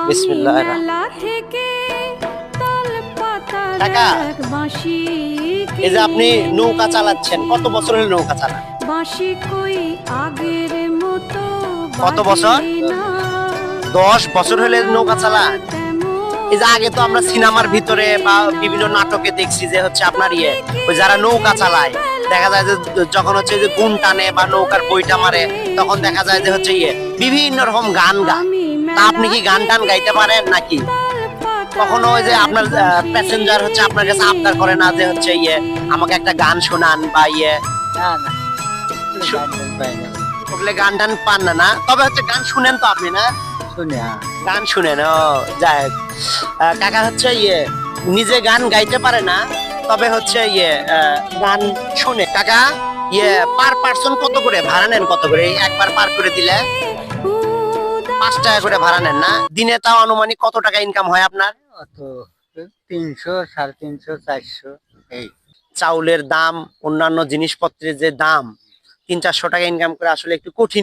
বিসমিল্লাহির কাকা, এই যে আপনি নৌকা চালাচ্ছেন, কত বছর হলো নৌকা চালান? কত বছর? 10 বছর হলে নৌকা চালান। এই যে আগে তো আমরা সিনেমার ভিতরে বা বিভিন্ন নাটকে দেখছি যে হচ্ছে আপনার ওই যারা নৌকা চালায়, দেখা যায় যে যখন হচ্ছে যে গুণ টানে বা নৌকার বইটা মারে, তখন দেখা যায় যে হচ্ছে বিভিন্ন রকম গান গায়। তা আপনি কি গান টান গাইতে পারেন নাকি? কখনো ওই যে আপনার প্যাসেঞ্জার হচ্ছে আপনার কাছে আবদার করে না যে হচ্ছে আমাকে একটা গান শোনান বা না না ওগুলো গান টান পান না? না, তবে হচ্ছে গান শুনেন তো আপনি, না? শুনি গান শুনেন, ও যাই হোক। কাকা হচ্ছে নিজে গান গাইতে পারে না, তবে হচ্ছে গান শুনে। কাকা, পার পার্সন কত করে ভাড়া নেন? কত করে একবার পার করে দিলে? 5 টাকা করে ভাড়া নেন না? দিনে তাও আনুমানিক কত টাকা ইনকাম হয় আপনার? অত 300 350 400 এই। চাউলের দাম, অন্যান্য জিনিসপত্রের যে দাম, 300-400 টাকা ইনকাম করে আসলে একটু কঠিন।